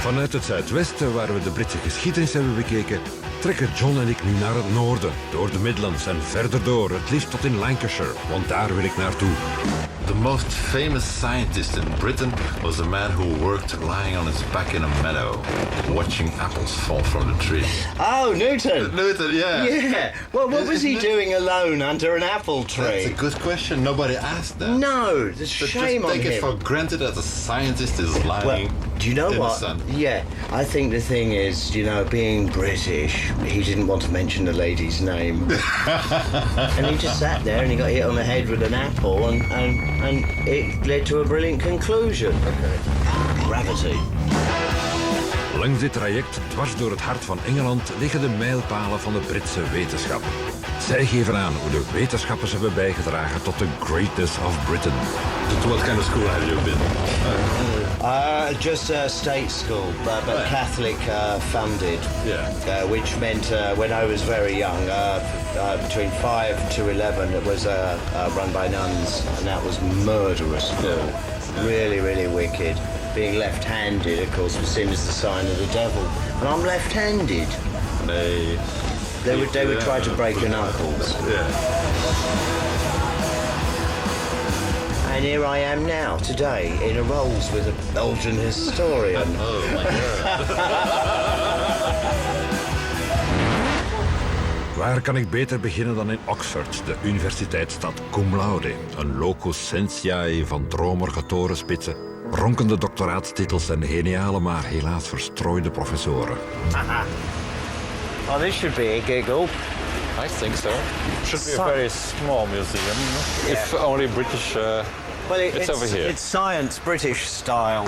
Vanuit het zuidwesten, waar we de Britse geschiedenis hebben bekeken, trekken John en ik nu naar het noorden, door de Midlands en verder door, het liefst tot in Lancashire, want daar wil ik naartoe. The most famous scientist in Britain was a man who worked lying on his back in a meadow, watching apples fall from the tree. Oh, Newton! Newton, yeah. Yeah. Well, what was he doing alone under an apple tree? That's a good question. Nobody asked that. No, there's shame on him. Just take it for granted that a scientist is lying do you know in what? the sun. Yeah, I think the thing is, being British, he didn't want to mention the lady's name. And he just sat there and he got hit on the head with an apple and it led to a brilliant conclusion. Okay. Gravity. Langs dit traject, dwars door het hart van Engeland, liggen de mijlpalen van de Britse wetenschap. Zij geven aan hoe de wetenschappers hebben bijgedragen tot de greatness of Britain. To what kind of school have you been? Just a state school, but Catholic funded. Yeah. Which meant when I was very young, between 5 to 11, it was run by nuns, and that was murderous. Yeah. Really, really wicked. Being left-handed, of course, was seen as the sign of the devil. And I'm left-handed. They would try to break your knuckles. Yeah. And here I am now, today, in a Rolls with a Belgian historian. Oh my God. Waar kan ik beter beginnen dan in Oxford, de universiteitsstad cum laude. Een locus scientiae van dromerige torenspitsen, ronkende doctoraatstitels en geniale maar helaas verstrooide professoren. Oh, this should be a giggle. I think so. It should be a very small museum, if only British. It's over here. It's science, British style.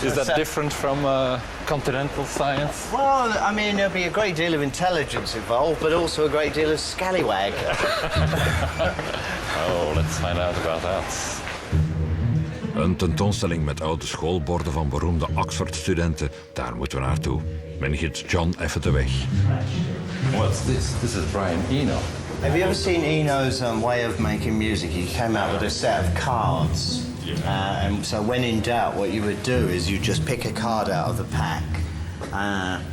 Is that different from continental science? Well, I mean, there'll be a great deal of intelligence involved, but also a great deal of scallywag. Oh, let's find out about that. Een tentoonstelling met oude schoolborden van beroemde Oxford-studenten, daar moeten we naartoe. Men giet John even de weg. What's this? This is Brian Eno. Have you ever seen Eno's way of making music? He came out with a set of cards. And so when in doubt, what you would do is you just pick a card out of the pack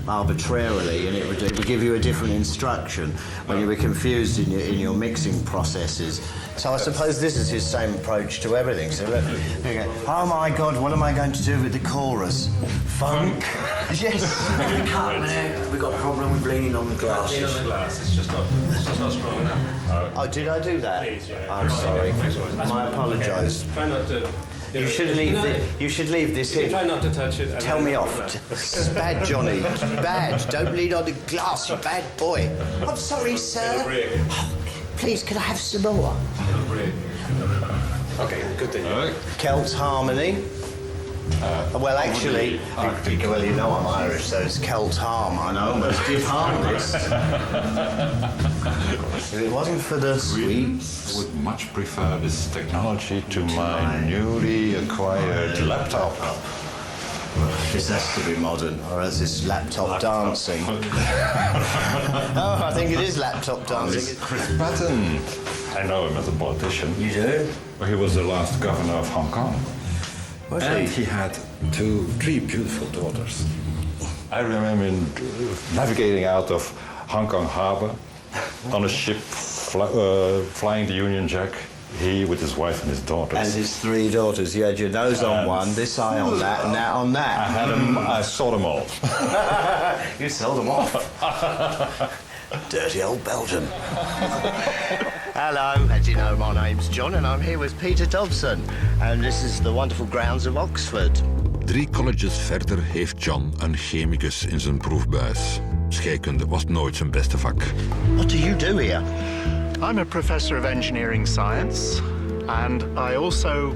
arbitrarily, and it would give you a different instruction when you were confused in your mixing processes. So I suppose this is his same approach to everything. So look, you go, oh my God, what am I going to do with the chorus? Funk? Yes. We've got a problem with leaning on the glass. Leaning on the glass, it's just not strong enough. Oh, did I do that? Please, yeah. I'm sorry. I apologise. Try not to... You should leave this You in. try not to touch it. Tell me off. It's bad, Johnny. It's bad. Don't lean on the glass, you bad boy. I'm sorry, sir. Please, can I have some more? Okay, continue. Celts Harmony. Well, actually, well, you know I'm Irish, so it's Celt Harm. I almost did harm this. If it wasn't for the sweets. I would much prefer this technology to my newly acquired laptop. This has to be modern, or else it's laptop dancing. Oh, I think it is laptop dancing. It's Chris Patton. I know him as a politician. You do? He was the last governor of Hong Kong. Was And he? he had three beautiful daughters. I remember him navigating out of Hong Kong harbor on a ship flying the Union Jack. He with his wife and his daughters. And his three daughters. You had your nose on one, this eye on that, and that on that. I had them. I saw them all. You sold them off. Dirty old Belgium. Hello, as you know, my name's John and I'm here with Peter Dobson. And this is the wonderful grounds of Oxford. 3 colleges verder heeft John een chemicus in zijn proefbuis. Scheikunde was nooit zijn beste vak. What do you do here? I'm a professor of engineering science, and I also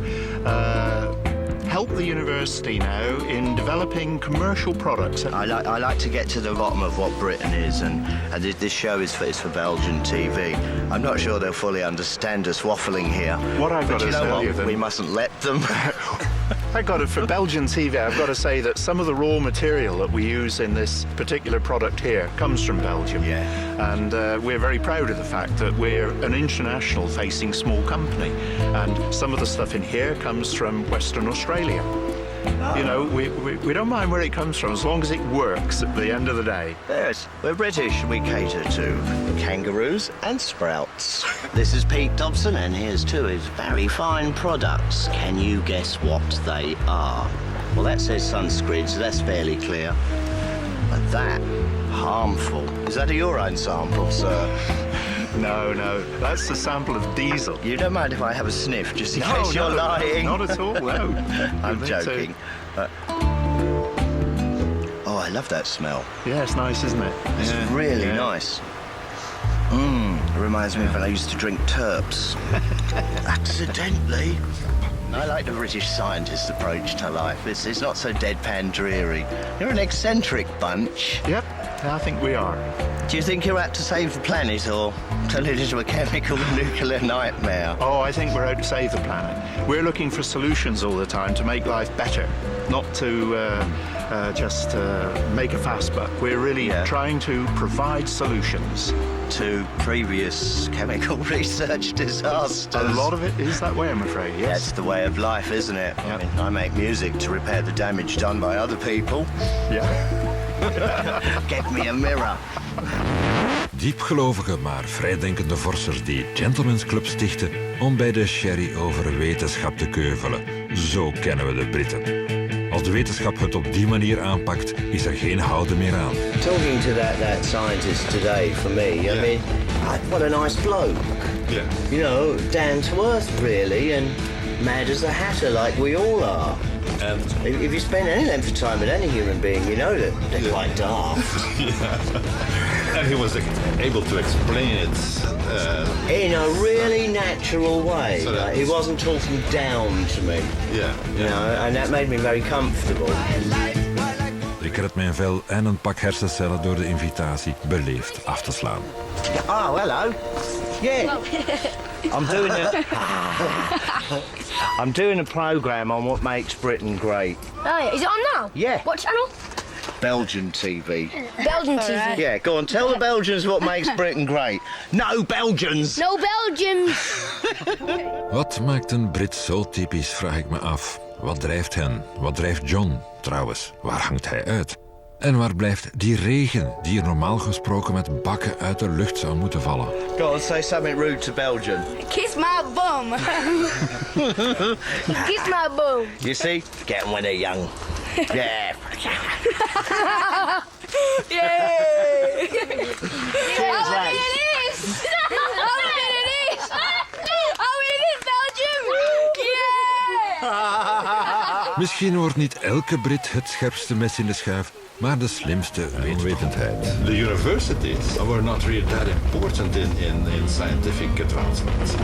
help the university now in developing commercial products. I like to get to the bottom of what Britain is, and this show is for Belgian TV. I'm not sure they'll fully understand us waffling here. What I've got but to tell you, then, we mustn't let them. for Belgian TV, I've got to say that some of the raw material that we use in this particular product here comes from Belgium. Yeah. And we're very proud of the fact that we're an international-facing small company. And some of the stuff in here comes from Western Australia. You know, we don't mind where it comes from as long as it works at the end of the day. Yes, we're British. We cater to kangaroos and sprouts. This is Pete Dobson, and here's two of his very fine products. Can you guess what they are? Well, that says sunscreen, so that's fairly clear. But that, harmful. Is that a urine sample, sir? No, that's the sample of diesel. You don't mind if I have a sniff, just in case you're lying? Not at all, no. I'm joking. Oh, I love that smell. Yeah, it's nice, isn't it? It's really nice. It reminds me of when I used to drink Terps. Accidentally. I like the British scientist's approach to life. It's not so deadpan dreary. You're an eccentric bunch. Yep, I think we are. Do you think you're out to save the planet or turn it into a chemical nuclear nightmare? Oh, I think we're out to save the planet. We're looking for solutions all the time to make life better, not to just make a fast buck. We're really trying to provide solutions. To previous chemical research disasters. A lot of it is that way, I'm afraid, yes. That's the way of life, isn't it? Yep. I mean, I make music to repair the damage done by other people. Yeah. Get me a mirror. Diepgelovige, maar vrijdenkende vorsters die gentlemen's clubs stichten om bij de sherry over wetenschap te keuvelen. Zo kennen we de Britten. Als de wetenschap het op die manier aanpakt, is er geen houden meer aan. Talking to that scientist today, for me, I mean, what a nice bloke. Yeah. You know, down to earth, really, and mad as a hatter, like we all are. And If you spend any length of time with any human being, you know that they're quite daft. and he was able to explain it In a really natural way. So Like, he wasn't talking down to me. Yeah. You know, and that made me very comfortable. Ik red mijn vel en een pak hersencellen door de invitatie beleefd af te slaan. Oh, hello. Yeah. I'm doing a program on what makes Britain great. Oh yeah, is it on now? Yeah. What channel? Belgian TV. Belgian TV. Yeah, go on, tell the Belgians what makes Britain great. No Belgians! No Belgians! Wat maakt een Brit zo typisch, vraag ik me af. Wat drijft hen? Wat drijft John? Trouwens, waar hangt hij uit? En waar blijft die regen die er normaal gesproken met bakken uit de lucht zou moeten vallen? Go on, say something rude to Belgian. Kiss my bum. Kiss my bum. You see? Getting when they're young. Yeah. Yay! Cheers, Oh, lads. it is! Oh, it is! Oh, it is Belgium! Yeah! Misschien wordt niet elke Brit het scherpste mes in de schuif, maar de slimste onwetendheid. The universities were not really that important in scientific advancement.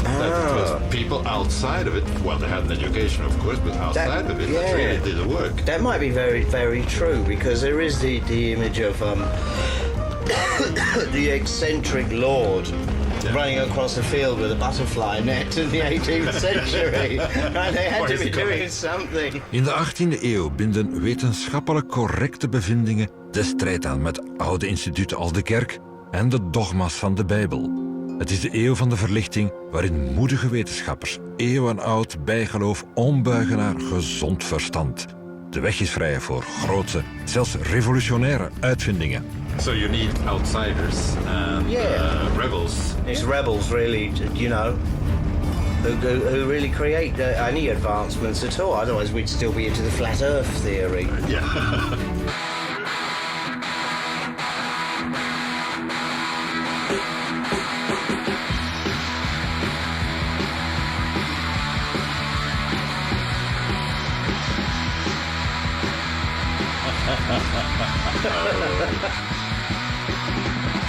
That it was people outside of it. Well, they had an education, of course, but outside of it, that really did the work. That might be very, very true, because there is the image of the eccentric lord running across a field with a butterfly net in the 18th century. And they had to be doing something. In de 18e eeuw binden wetenschappelijk correcte bevindingen de strijd aan met oude instituten als de kerk en de dogma's van de Bijbel. Het is de eeuw van de verlichting waarin moedige wetenschappers eeuwenoud bijgeloof ombuigen naar gezond verstand. De weg is vrij voor grote, zelfs revolutionaire uitvindingen. So you need outsiders and rebels. It's rebels, really, you know, who really create any advancements at all. Otherwise, we'd still be into the flat Earth theory. Yeah.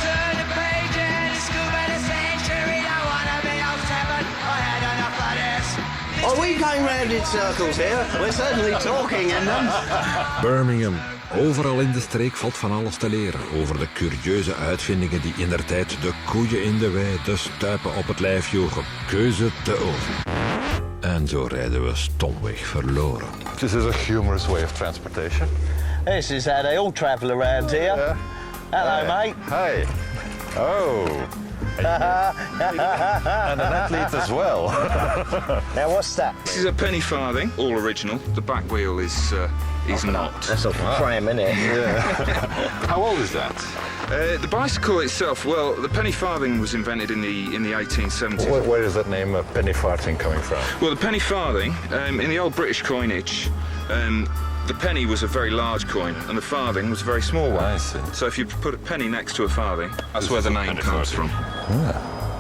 Turn the page and scuba the century. Don't wanna be 07. I had enough of this. Are we going round in circles here? We're certainly talking in them. Birmingham. Overal in de streek valt van alles te leren over de curieuze uitvindingen die indertijd de koeien in de wei de stuipen op het lijf joegen. Keuze te over. En zo rijden we stomweg verloren. This is a humorous way of transportation. This is how they all travel around here. Hello, mate. Hi. Oh. And an athlete as well. Now, what's that? This is a penny farthing, all original. The back wheel is not. That's a frame, isn't it? How old is that? The bicycle itself, well, the penny farthing was invented in the 1870s. Where is that name penny farthing coming from? Well, the penny farthing, in the old British coinage, the penny was a very large coin and the farthing was a very small one. I see. So if you put a penny next to a farthing, that's where the name comes from.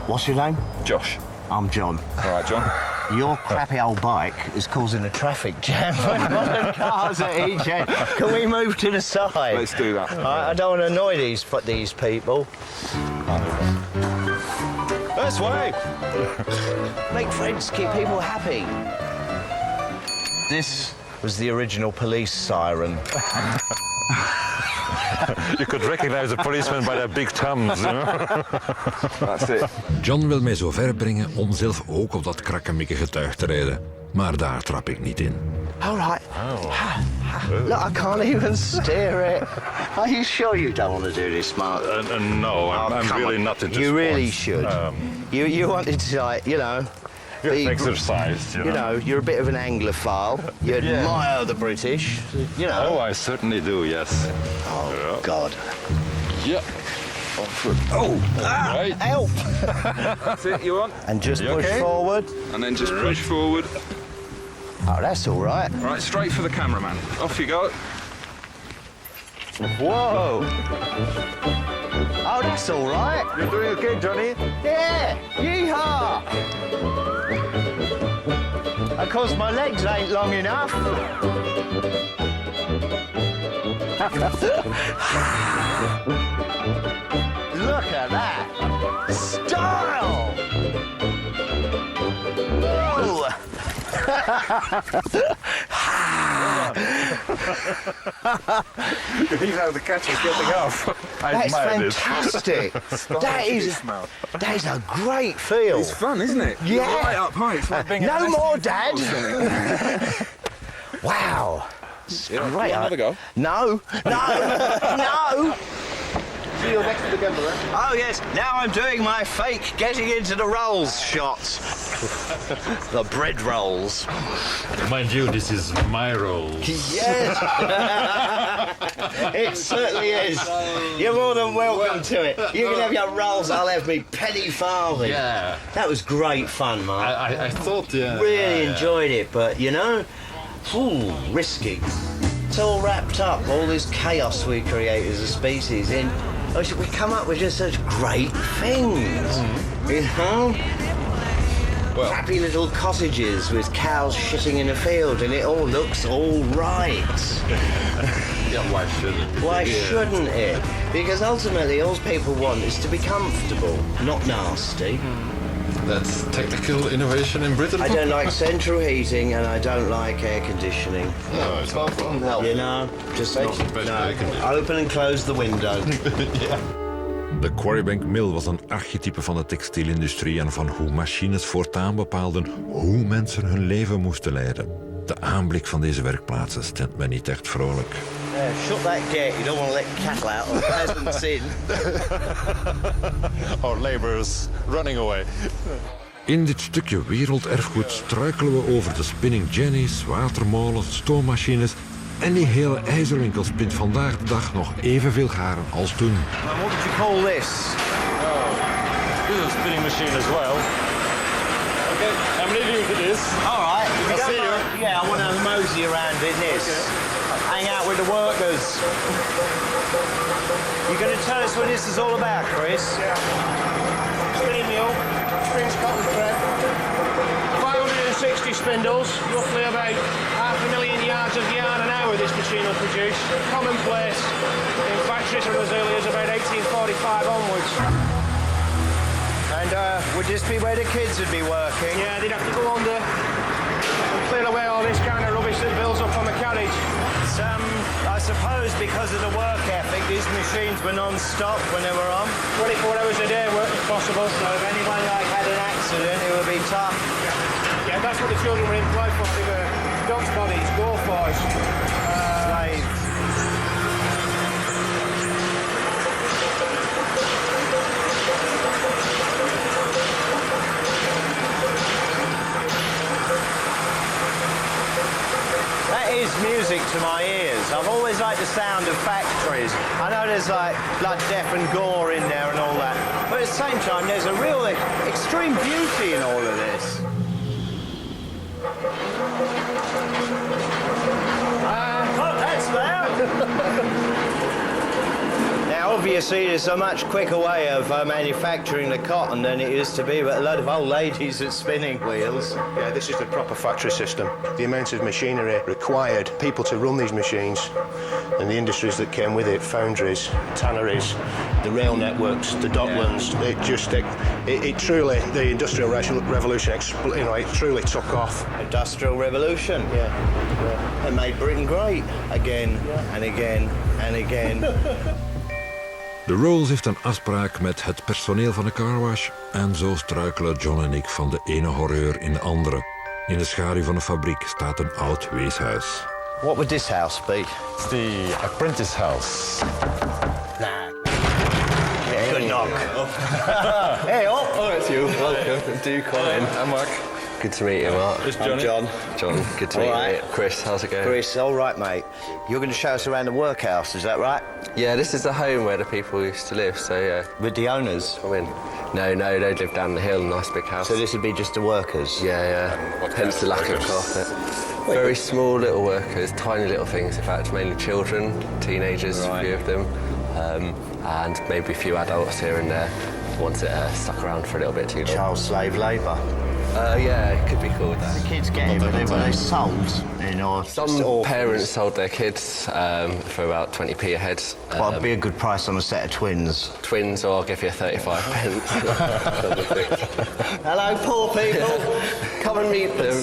What's your name? Josh. I'm John. All right, John. Your crappy old bike is causing a traffic jam. Modern cars at each end. Can we move to the side? Let's do that. I don't want to annoy these people. This way. Make friends, keep people happy. This was the original police siren. You could recognize the policeman by their big thumbs, you know? That's it. John wil mij zo ver brengen om zelf ook op dat krakkemikkige tuig te rijden. Maar daar trap ik niet in. All right. Look, I can't even steer it. Are you sure you don't want to do this, Mark? No, I'm come really on. not into You really sports. should. You wanted to, like, you know... Exercise, You know, you're a bit of an Anglophile. You admire the British, you know. Oh, I certainly do, yes. Oh, God. Yeah. Right. Help! That's it, you want? And just You push okay? forward. And then just push forward. Oh, that's all right. Right, straight for the cameraman. Off you go. Whoa! Oh, that's all right. You're doing okay, Johnny? Yeah! Yeehaw! Of course, my legs ain't long enough. Look at that! Style! Whoa! He's out the catch is getting off. That's fantastic. That is a great feel. It's fun, isn't it? Yeah. You're right up high. It's like being No more, Dad. Dad. Wow. It's great. Another go? No. No. See you next to the camera. Oh, yes. Now I'm doing my fake getting into the rolls shots. The bread rolls. Mind you, this is my role. Yes. It certainly is. You're more than welcome to it. You can have your rolls, I'll have me penny farthing. Yeah. That was great fun, Mark. I thought, Really enjoyed it, but, you know, risky. It's all wrapped up, all this chaos we create as a species in. We come up with just such great things, you know? Well, Happy little cottages with cows shitting in a field and it all looks all right. yeah, why shouldn't? Why shouldn't it? Because ultimately all people want is to be comfortable, not nasty. That's technical innovation in Britain. I don't like central heating and I don't like air conditioning. No, it's not fun. You know, just no. Open and close the window. De Quarrybank Mill was een archetype van de textielindustrie en van hoe machines voortaan bepaalden hoe mensen hun leven moesten leiden. De aanblik van deze werkplaatsen stemt mij niet echt vrolijk. Shut that gate, you don't want to let cattle out or peasants in. Our laborers running away. In dit stukje werelderfgoed struikelen we over de spinning jennies, watermolens, stoommachines en die hele ijzerwinkel spint vandaag de dag nog evenveel garen als toen. What would you call this? This is a spinning machine as well. Okay, how many of you look at this? All right. I'll see you. Yeah, I want to mosey around in this. Hang out with the workers. You going to tell us what this is all about, Chris? Yeah. Spinning mill, springs cotton thread. 560 spindles, roughly about 500,000 yards of yarn an hour this machine will produce. Commonplace in factories from as early as about 1845 onwards. And would this be where the kids would be working? Yeah, they'd have to go under and clear away all this kind of rubbish that builds up on the carriage. I suppose because of the work ethic, these machines were non-stop when they were on. 24 hours a day work if possible. So if anyone had an accident, it would be tough. Yeah, that's what the children were employed for. They were dogs' bodies, go-fors. Slaves. music to my ears. I've always liked the sound of factories. I know there's like blood, death and gore in there and all that, but at the same time there's a real extreme beauty in all of this. Oh, that's loud! Now, obviously, there's a much quicker way of manufacturing the cotton than it used to be, but a lot of old ladies at spinning wheels. Yeah, this is the proper factory system. The amount of machinery required, people to run these machines, and the industries that came with it, foundries, tanneries, the rail networks, the docklands, it truly, the Industrial Revolution, it truly took off. Industrial Revolution? Yeah. It made Britain great. Again and again and again. De Rolls heeft een afspraak met het personeel van de carwash en zo struikelen John en ik van de ene horreur in de andere. In de schaduw van de fabriek staat een oud weeshuis. What would this house be? It's the apprentice house. Nah. Good knock. Hey, up. Oh, it's you. Welcome. Do Colin. I'm Mark. Good to meet you, Mark. I'm John. John, good to meet you. Chris, how's it going? Chris, all right, mate. You're going to show us around the workhouse, is that right? Yeah, this is the home where the people used to live, so yeah. With the owners? Come in. No, they live down the hill, nice big house. So this would be just the workers? Yeah. Hence the lack of carpet. Very small little workers, tiny little things, in fact, mainly children, teenagers, a few of them, and maybe a few adults here and there, ones that stuck around for a little bit too long. Child slave labour? Yeah, it could be called that. The kids get in, were they sold? Some parents sold their kids for about 20p a head. Well, it'd be a good price on a set of twins. Twins, or I'll give you 35 pence. Hello, poor people. Come and meet them.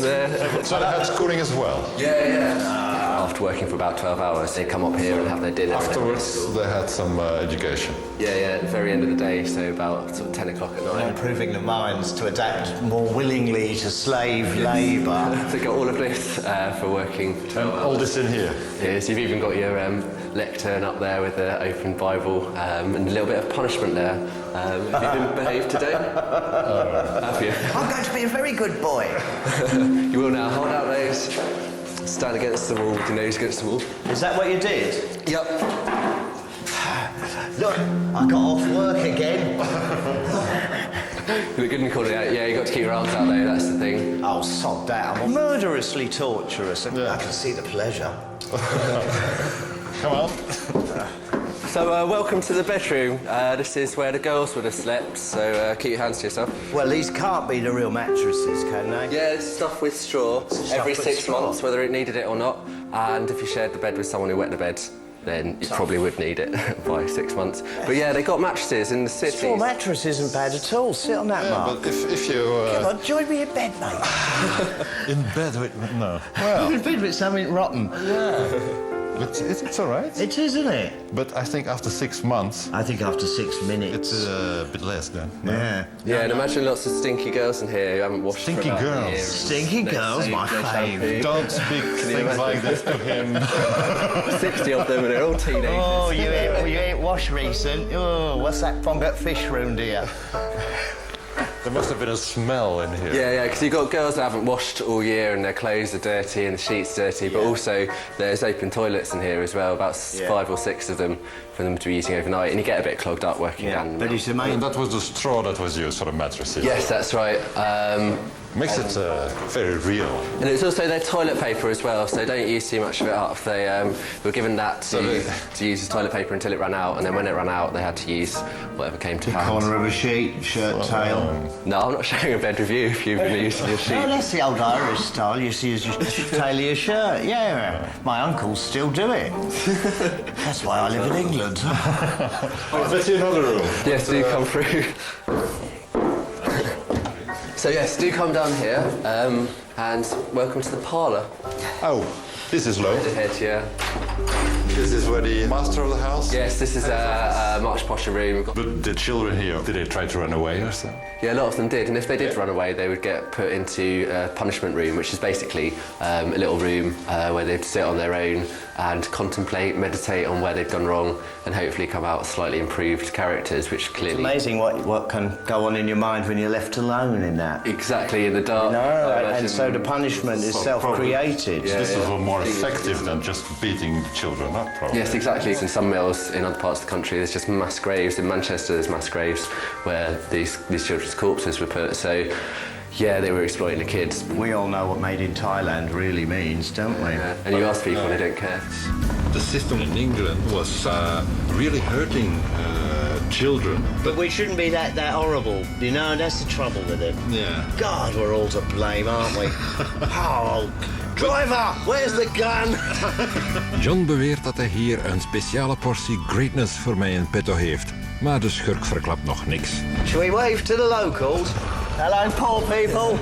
So they had schooling as well? Yeah. After working for about 12 hours, they come up here and have their dinner. Afterwards, they had some education? Yeah, at the very end of the day, so about sort of 10 o'clock at night. Improving the minds to adapt more willingly to slave labour. They got all of this for working for 12 hours. All this in here? Yeah, so you've even got your lectern up there with the open Bible and a little bit of punishment there. Have you been behaved today? Have you? I'm going to be a very good boy. You will now. Hold out those. Stand against the wall, with your nose against the wall. Is that what you did? Yep. Look, I got off work again. You look good and calling out. Yeah, you got to keep your arms out there, that's the thing. Oh, sod that. I'm murderously torturous, and I can see the pleasure. Come on. So, welcome to the bedroom. This is where the girls would have slept, so keep your hands to yourself. Well, these can't be the real mattresses, can they? Yeah, it's stuffed with straw every 6 months, whether it needed it or not. And if you shared the bed with someone who wet the bed, then you probably would need it by 6 months. But yeah, they got mattresses in the city. Straw mattress isn't bad at all. Sit on that, Mark. But if you... Come on, join me in bed, mate. In bed with... No. Well... in bed with something rotten. Yeah. But it's all right. It is, isn't it? But I think after 6 months... I think after 6 minutes. It's a bit less then. Yeah. Yeah, and imagine lots of stinky girls in here who haven't washed Stinky for about girls. a year. Stinky girls, my fave. Don't speak things like this to him. 60 of them and they're all teenagers. Oh, you ain't washed recent. Oh, what's that Fongat fish round here? There must have been a smell in here. Yeah, because you've got girls that haven't washed all year and their clothes are dirty and the sheets dirty, but also there's open toilets in here as well, about 5 or 6 of them for them to be using overnight, and you get a bit clogged up working down. But it's amazing. And that was the straw that was used for the mattresses. Yes, that's right. Makes it very real. And it's also their toilet paper as well, so don't use too much of it up. They were given that to use as toilet paper until it ran out, and then when it ran out, they had to use whatever came to hand. Corner of a sheet, shirt tail. No, I'm not sharing a bed with you if you've been using your sheet. No, that's the old Irish style. You see, you tail of your shirt. Yeah, my uncles still do it. That's why I live in England. Let's see another room. Yes, do come through. So yes, do come down here, and welcome to the parlour. Oh, this is low. Head, yeah. This is where the master of the house? Yes, this is a much posher room. But the children here, did they try to run away or so? Yeah, a lot of them did, and if they did run away, they would get put into a punishment room, which is basically a little room where they'd sit on their own and contemplate, meditate on where they've gone wrong, and hopefully come out slightly improved characters, which clearly... It's amazing what can go on in your mind when you're left alone in that. Exactly, in the dark. No, and so the punishment is self-created. This is a more more effective than just beating the children up, probably. Yes, exactly. In some mills in other parts of the country, there's just mass graves. In Manchester, there's mass graves where these children's corpses were put. So, yeah, they were exploiting the kids. We all know what made in Thailand really means, don't we? Yeah. And you ask people, they don't care. The system in England was really hurting children. But we shouldn't be that horrible, you know, that's the trouble with it. Yeah. God, we're all to blame, aren't we? Oh, driver, where's the gun? John beweert dat hij hier een speciale portie greatness voor mij in petto heeft. Maar de schurk verklapt nog niks. Shall we wave to the locals? Hello, poor people.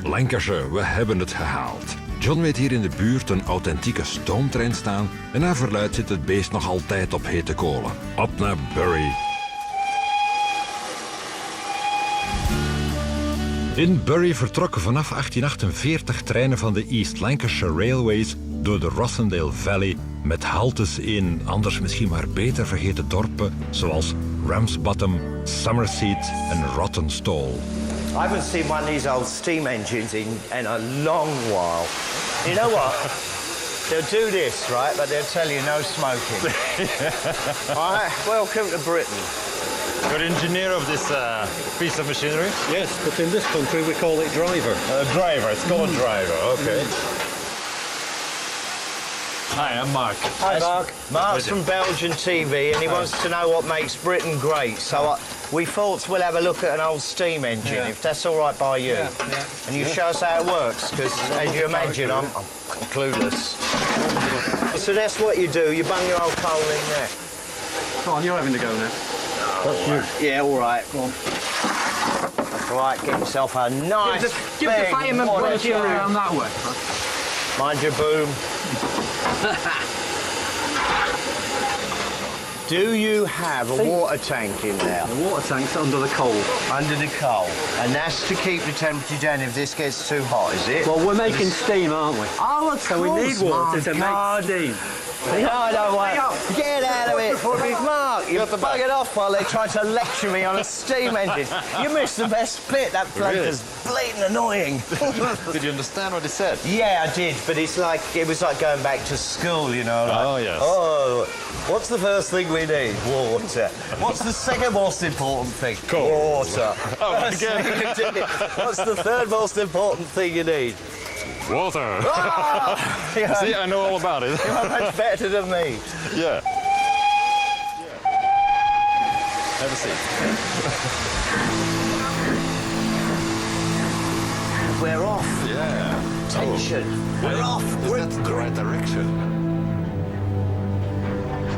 Lancashire, we hebben het gehaald. John weet hier in de buurt een authentieke stoomtrein staan en naar verluidt zit het beest nog altijd op hete kolen. Op naar Bury. In Bury vertrokken vanaf 1848 treinen van de East Lancashire Railways door de Rossendale Valley met haltes in anders misschien maar beter vergeten dorpen zoals Ramsbottom, Somerset en Rottenstall. I haven't seen one of these old steam engines in a long while. You know what? They'll do this, right, but they'll tell you no smoking. All right, welcome to Britain. You're the engineer of this piece of machinery? Yes, but in this country we call it driver. Driver, it's called driver, okay. Hi, I'm Mark. Hi, Mark. Mark's from Belgian TV, and he wants to know what makes Britain great. So we thought we'll have a look at an old steam engine, if that's all right by you. Yeah. And you show us how it works, because as you imagine, I'm clueless. So that's what you do. You bung your old coal in there. Come on, you're having to go now. That's you. Yeah, all right. Go on. All right, get yourself a nice Give the fireman plenty around that way. Mind your boom. Do you have a water tank in there? The water tank's under the coal. Under the coal. And that's to keep the temperature down if this gets too hot, is it? Well, we're making steam, aren't we? Oh, of so we need water to make steam. No, no, wait. Get out of it. Mark, you're bugging off while they're trying to lecture me on a steam engine. You missed the best bit. That bloke is blatant annoying. Did you understand what he said? Yeah, I did, but it was like going back to school, you know. Like, oh, yes. Oh, what's the first thing we need? Water. What's the second most important thing? Coal. Water. Oh, again. What's the third most important thing you need? Water. Oh! See, I know all about it. You're much better than me. Yeah. Have a seat. We're off. Yeah. Tension. We're off. Is that the right direction?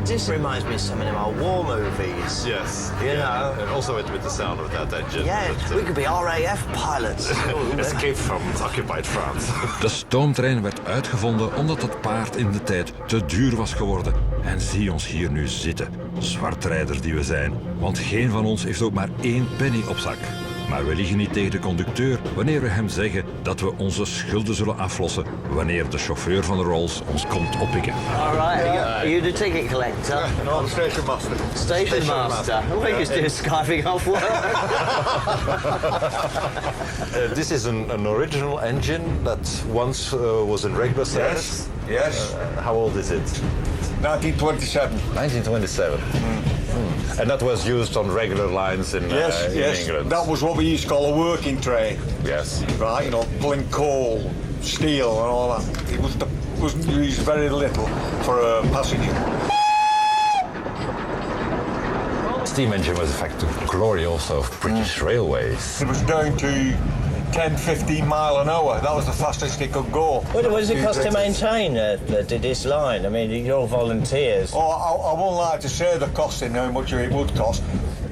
This reminds me of some of them old war movies. Yes. You know. And also with the sound of that engine. Yeah, we could be RAF pilots. Escape from occupied France. De stoomtrein werd uitgevonden omdat het paard in de tijd te duur was geworden. En zie ons hier nu zitten, zwartrijders die we zijn. Want geen van ons heeft ook maar 1 penny op zak. Maar we liegen niet tegen de conducteur wanneer we hem zeggen dat we onze schulden zullen aflossen wanneer de chauffeur van de Rolls ons komt oppikken. All right, are you the ticket collector? No, I'm station master. Station master? We're just doing skiving off work. This is an original engine that once was in regular service. Yes. How old is it? 1927. 1927. And that was used on regular lines in England. That was what we used to call a working train. Yes. Right, you know, pulling coal, steel and all that. It was used very little for a passenger. Steam engine was in fact the glory also of British railways. It was down to 10, 15 mile an hour. That was the fastest it could go. What does it cost to maintain this line? I mean, you're all volunteers. Oh, I won't like to say the costing, how much it would cost.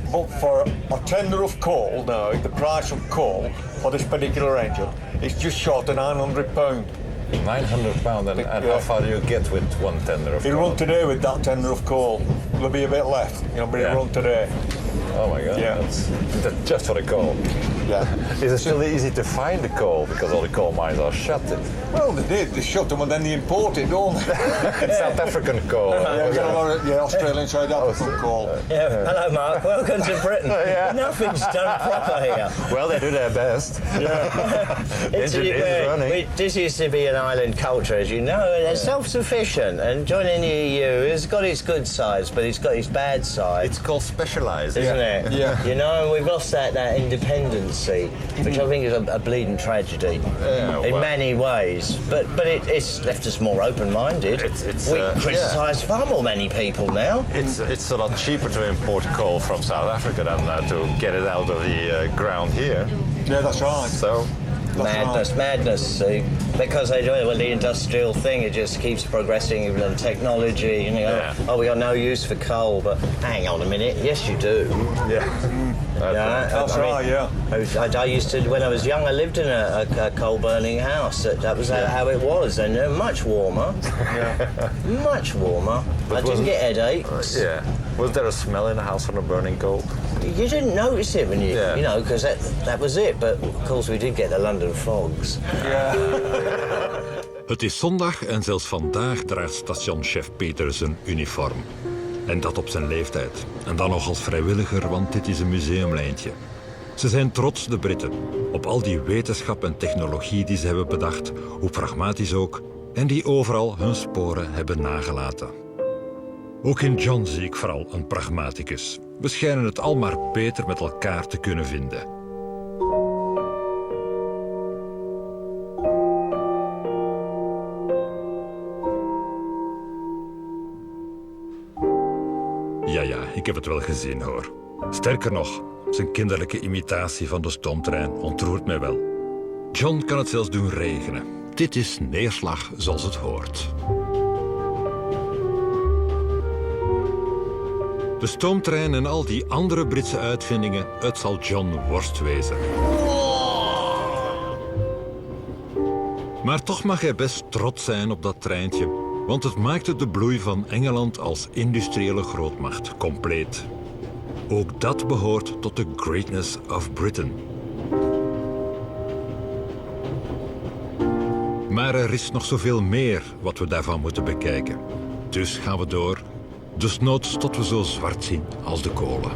But for a tender of coal now, the price of coal for this particular engine is just short of £900. £900, and how far do you get with 1 tender of coal? It'll run today with that tender of coal. There'll be a bit left, but it'll run today. Oh my God, yeah. that's just for the coal. Yeah. Is it still easy to find the coal because all the coal mines are shut? Well, they did. They shut them and then they import it, don't they? It's South African coal. Australian South African coal. Yeah. Hello, Mark. Welcome to Britain. Nothing's done proper here. Well, they do their best. This used to be an island culture, as you know, and it's self-sufficient. And joining the EU has got its good sides, but it's got its bad sides. It's called specialised, isn't it? Yeah. You know, and we've lost that independency, which I think is a bleeding tragedy in many ways. But it's left us more open-minded. We criticise far more many people now. It's a lot cheaper to import coal from South Africa than to get it out of the ground here. Yeah, that's right. So. Madness, see, because they do it with the industrial thing. It just keeps progressing and technology. And you go, oh, we got no use for coal, but hang on a minute, yes, you do. That's right. Yeah. I used to, when I was young, I lived in a coal-burning house. That was how it was, and much warmer. Much warmer. I didn't get headaches. Was there a smell in the house from the burning coal? You didn't notice it when you know, because that was it. But of course, we did get the London fogs. Het is zondag en zelfs vandaag draagt stationchef Peter zijn uniform. En dat op zijn leeftijd. En dan nog als vrijwilliger, want dit is een museumlijntje. Ze zijn trots, de Britten, op al die wetenschap en technologie die ze hebben bedacht, hoe pragmatisch ook, en die overal hun sporen hebben nagelaten. Ook in John zie ik vooral een pragmaticus. We schijnen het al maar beter met elkaar te kunnen vinden. Ja, ik heb het wel gezien, hoor. Sterker nog, zijn kinderlijke imitatie van de stoomtrein ontroert mij wel. John kan het zelfs doen regenen. Dit is neerslag zoals het hoort. De stoomtrein en al die andere Britse uitvindingen, het zal John worst wezen. Maar toch mag hij best trots zijn op dat treintje, want het maakte de bloei van Engeland als industriële grootmacht compleet. Ook dat behoort tot de greatness of Britain. Maar er is nog zoveel meer wat we daarvan moeten bekijken. Dus gaan we door. Desnoods tot we zo zwart zien als de kolen.